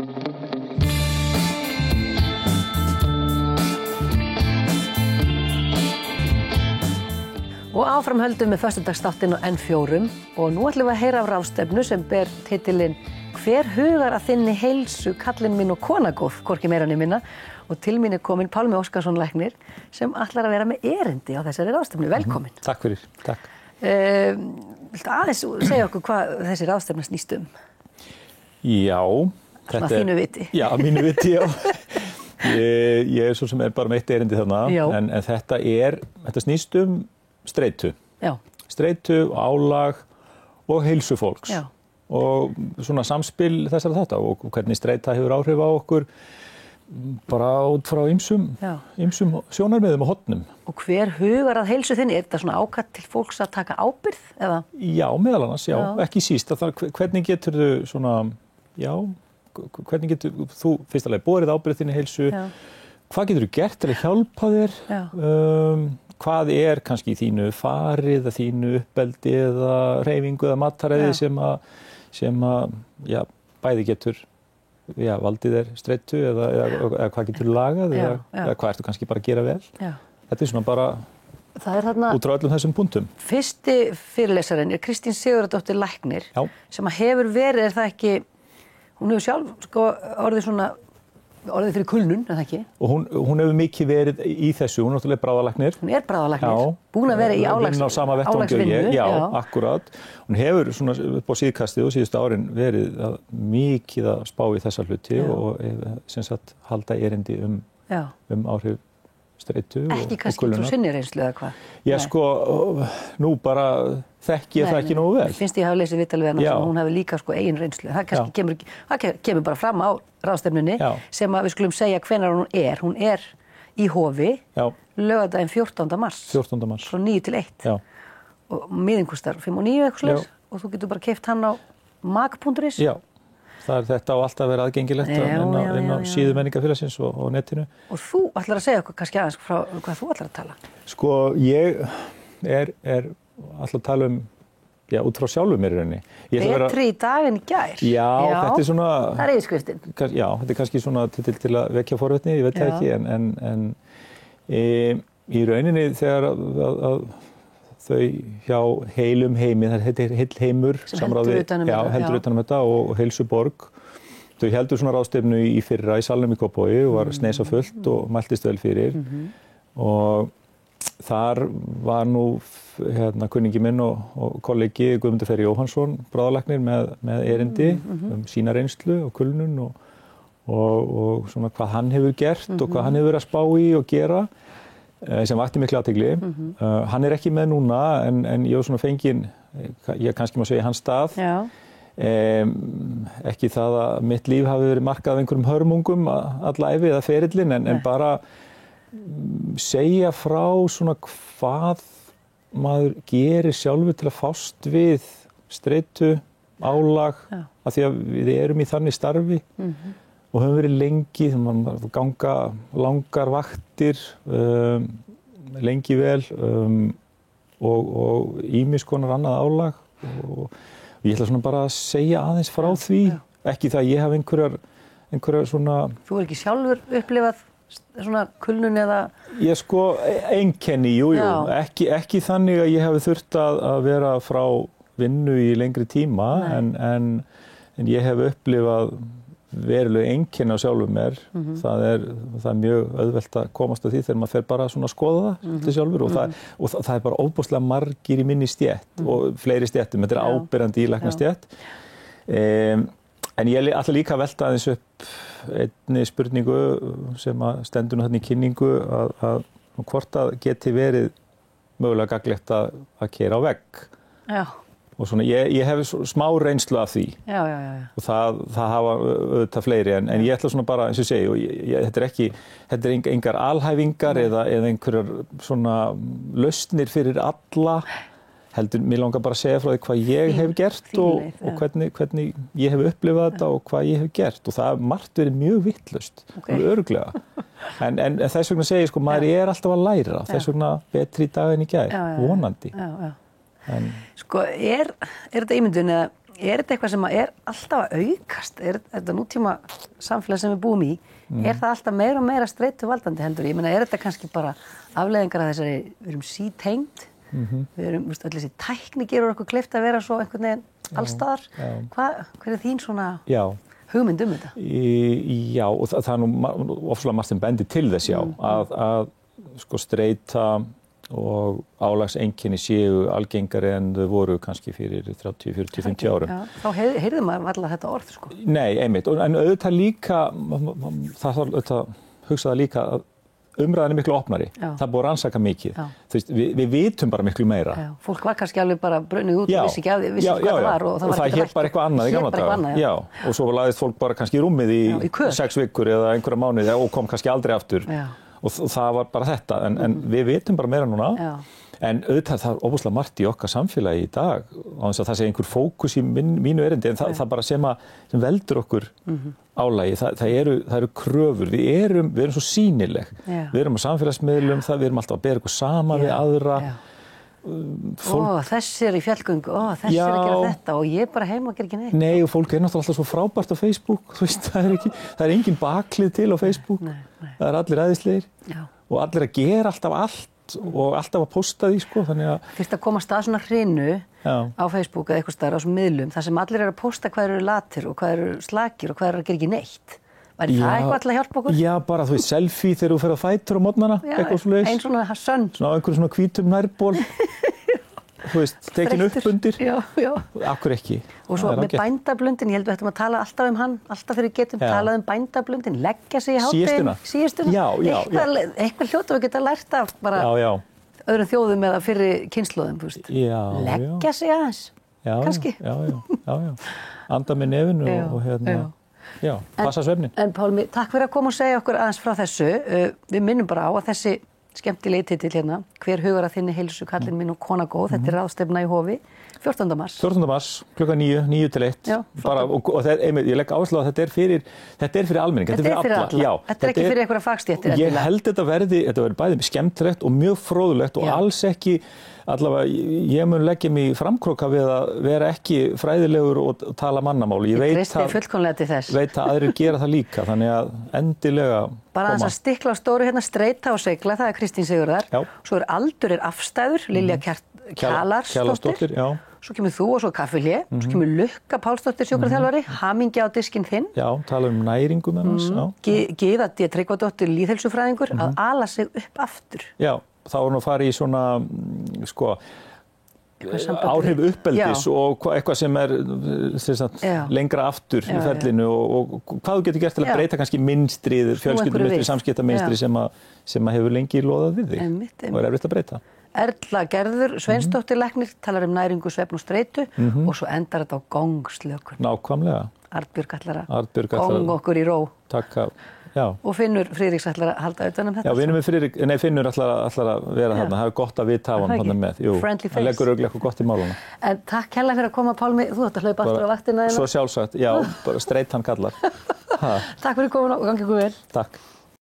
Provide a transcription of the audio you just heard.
Og áfram höldum með föstudagsþáttinn á N4 og nú ætlum við að heyra af ráðstefnu sem ber titilinn Hver hugar að þinni heilsu, kallinn minn og konagóð, hvorki meira né minna. Og til mín kominn Pálmi Óskarsson læknir sem ætlar að vera með erindi á þessari ráðstefnu. Velkominn. Takk fyrir, takk. Viltu aðeins segja okkur hvað þessi ráðstefna snýst Já. Svona þínu viti. Já, mínu viti, já. Ég svo sem bara með eitt erindi þarna, en þetta snýst streitu. Já. Streitu, álag og heilsu fólks. Já. Og svona samspil þessara þátta og hvernig streita hefur áhrif á okkur bara út frá ýmsum sjónarmiðum og hornum. Og hver hugar að heilsu þinni? Þetta svona ákall til fólks að taka ábyrgð, eða? Já, meðal annars, já. Ekki síst. Hvernig geturðu svona, hvernig getur þú fyrst alveg borið ábyrgð þinni heilsu? Já. Hvað geturðu gert til að hjálpa þér? Hvað kannski í þínu farið, þínu uppeldi eða hreyfingu eða mataræði sem bæði getur valdið þér streitu eða hvað getur lagað eða hvað ertu kannski bara að gera vel. Já. Þetta svona bara út frá öllum þessum punktum. Fyrsti fyrirlesarinn Kristín Sigurðardóttir læknir sem hefur verið, það ekki, hún hefur sjálf orðið fyrir kulnun, eða ekki? Og hún hefur mikið verið í þessu, hún náttúrulega bráðalæknir. Hún bráðalæknir, búin að vera í álagsvinnu. Já, akkúrat. Hún hefur svona upp á síðkastið og síðustu árin verið mikið að spá í þessa hluti og sem sagt halda erindi áhrif streitu og kulnunar. Ekki kannski frá sinni reynslu eða hvað? Já, sko, nú bara þekki ég það ekki nógu vel. Finnst ég hafa lesið viðtal við hana sem hún hefur líka eigin reynslu. Það kemur bara fram á ráðstefnunni sem að við skulum segja hvenær hún er í Hofi laugardaginn 14. mars. 14. mars. Frá 9 til 1. Já. Og miðinn kostar 5 og 9 eitthvað og þú getur bara keypt hann á mag.is. Já. Þetta á alltaf að vera aðgengilegt inn á síðu Menningafélagsins og netinu. Og þú ætlar að segja okkur kannski aðeins frá hvað þú ætlar að tala? Sko, ég ætla að tala út frá sjálfum mér í rauninni. Betri í dag en í gær? Já, þetta svona... Það yfirskriftin. Já, þetta kannski svona til að vekja forvitni, ég veit það ekki, en í rauninni þegar að þau hjá heilum heimi, það heitir Heill heimur, samráði, heldur utan þetta og Heilsuborg. Þau heldur svona ráðstefnu í fyrra í salnum í Kópavogi og var sneisa fullt og mæltist vel fyrir. Og þar var nú kunningi minn og kollegi Guðmundur Freyr Jóhannsson, bráðalæknir með erindi sína reynslu og kulnun og svona hvað hann hefur gert og hvað hann hefur verið að spá í og gera. Sem vakti mikla athygli. Hann ekki með núna en ég var svona fenginn, ég kannski má segja hans stað. Ekki það að mitt líf hafi verið markað af einhverjum hörmungum alla ævi eða ferillinn en bara segja frá svona hvað maður gerir sjálfur til að fást við streitu, álag, af því að við erum í þannig starfi. Og höfum verið lengi, maður ganga langar vaktir, lengi vel og ýmis konar annað álag. Og ég ætla svona bara að segja aðeins frá því. Ekki það að ég hef einhverjar svona... Þú ekki sjálfur upplifað svona kulnun eða... Ég sko, einkenni, jú. Ekki þannig að ég hef þurft að vera frá vinnu í lengri tíma, en ég hef upplifað verulega einkenni á sjálfum mér. Það er mjög auðvelt að komast að því þegar maður fer bara svona að skoða það til sjálfur og það er bara óbúslega margir í minni stétt og fleiri stéttum. Þetta er áberandi í læknastétt. En ég ætla líka að velta aðeins upp einni spurningu sem stendur nú þarna í kynningu að hvort það geti verið mögulega gagnlegt að keyra á vegg. Já. Og svona, ég hef smá reynslu af því. Já. Og það hafa auðvitað fleiri, en ég ætla svona bara, eins og ég segi, þetta er engar alhæfingar eða einhverjar svona lausnir fyrir alla. Heldur, mér langar bara að segja frá því hvað ég hef gert og hvernig ég hef upplifað þetta og hvað ég hef gert. Og það har margt verið mjög vitlaust, örugglega. En þess vegna segi ég, sko, maður alltaf að læra. Þess vegna betri í dag en í gær, vonandi. Sko, er þetta ímyndun er þetta eitthvað sem er alltaf að aukast? Er þetta nútíma samfélag sem við búum í? Er það alltaf meira og meira streituvaldandi heldur? Ég meina, er þetta kannski bara afleiðingar af þessari, við erum sítengd, við erum, öll þessi tækni gerur okkur kleift að vera svo einhvern veginn allstaðar. Hver þín svona hugmynd þetta? Já, og það er nú ofslega margt sem bendir til þess, að sko streita og álagseinkenni séu algengari en þau voru kannski fyrir 30, 40, 50 árum. Þá heyrði maður varla þetta orð, sko. Nei, einmitt. En auðvitað líka, það þarf auðvitað hugsa það líka að umræðan er miklu opnari. Það er búið að rannsaka mikið. Þú veist, við vitum bara miklu meira. Fólk var kannski alveg bara brunnið út og vissi ekki af því, vissi hvað það var. Og það hét bara eitthvað annað í gamla daga. Já, og svo laðist fólk bara kannski í rúmið í 6 vikur eða einhverja mánuði og kom kannski aldrei aftur. Og það var bara þetta, en við vitum bara meira núna. En auðvitað það er óbúslega margt í okkar samfélagi í dag, á þess að það sé einhver fókus í mínu erindi, en það bara sem veldur okkur álagi, það eru kröfur, við erum svo sýnileg, við erum á samfélagsmiðlum, við erum alltaf að bera eitthvað saman við aðra. Þessi er í fjallgöngu, þessi er að gera þetta og ég bara heima og ger ekki neitt. Nei, og fólk er náttúrulega alltaf svo frábært á Facebook, þú veist, það er engin baklið til á Facebook, það er allir æðislegir og allir að gera alltaf allt og alltaf að posta því, sko, þannig að... Fyrst að koma að stað svona hrinu á Facebook eða eitthvað staðar á þessum miðlum, þar sem allir eru að posta hvað eru latir og hvað eru slakir og hvað eru að gera ekki neitt. Væri það eitthvað alltaf að hjálpa okkur? Já, bara þú veist, selfie þegar þú ferð á fætur á morgnana, eitthvað svoleiðis. Einn svona sönn. Svona einhverjum svona hvítum nærból. Þú veist, tekin upp undir. Akkur ekki. Og svo með bændablundin, ég held við ættum að tala alltaf um hann, alltaf þegar við getum talað um bændablundin, leggja sig í hádeginu. Síðustuna. Já. Eitthvað hljóta við geta lært af bara öðrum þjóðum eða fyrri kynslóðum, þú veist. Leggja sig aðeins, kannski. Já. Anda með nefinu og hérna. Já, passa svefnin. En Pálmi, takk fyrir að koma og segja okkur aðeins frá þessu. Við minnum bara á að þessi skemmtilegi titill hérna, hver hugar að þinni heilsu kallinn minn og kona góð, þetta er ráðstefna í Hofi, 14. mars. 14. mars, klukkan 9 til 1. Bara, og ég legg áherslu á að þetta er fyrir almenning, þetta er fyrir alla. Já, þetta er ekki fyrir einhverja fagstéttir. Ég held þetta verði bæði skemmtilegt og mjög fróðulegt og alls ekki, allavega, ég mun leggja mig framkróka við að vera ekki fræðilegur og tala mannamáli. Ég veit að aðrir gera það líka, þannig að endilega bara þess að stikla á stóru hérna, streita og segla, það er Kristín Sigurðar. Svo Aldur er afstæður, Lilja Kjalarsdóttir. Svo kemur þú og svo Kaffihlé. Svo kemur Lukka Pálsdóttir, sjúkraþjálfari, Hamingja á diskinn þinn. Já, tala um næringu með hans. Gyða D. Tryggvadóttir, lýðheilsufræðingur, að ala sig upp aftur. Já, þá er nú að fara í svona, sko, áhrif uppeldis og eitthvað sem er lengra aftur í ferlinu og hvað þú getur gert til að breyta kannski mynstrið, fjölskyldumynstrið, samskiptamynstrið sem hefur lengi loðað við þig og er erfitt að breyta. Erla Gerður Sveinsdóttir læknir talar um næringu, svefn og streitu og svo endar þetta á gongslökun. Nákvæmlega. Arnbjörg ætlar að gong okkur í ró. Takk. Já. Og Finnur Friðriks ætlar að halda utan um þetta. Já, Finnur ætlar að vera þarna. Það er gott að vita af hann með. Jú, hann leggur örugglega eitthvað gott í máluna. En takk hella fyrir að koma, Pálmi. Þú ætti að hlaupa aftur á vaktina. Svo sjálfsagt. Já, bara streitan kallar. Takk fyrir komin og gangi ykkur vel. Takk.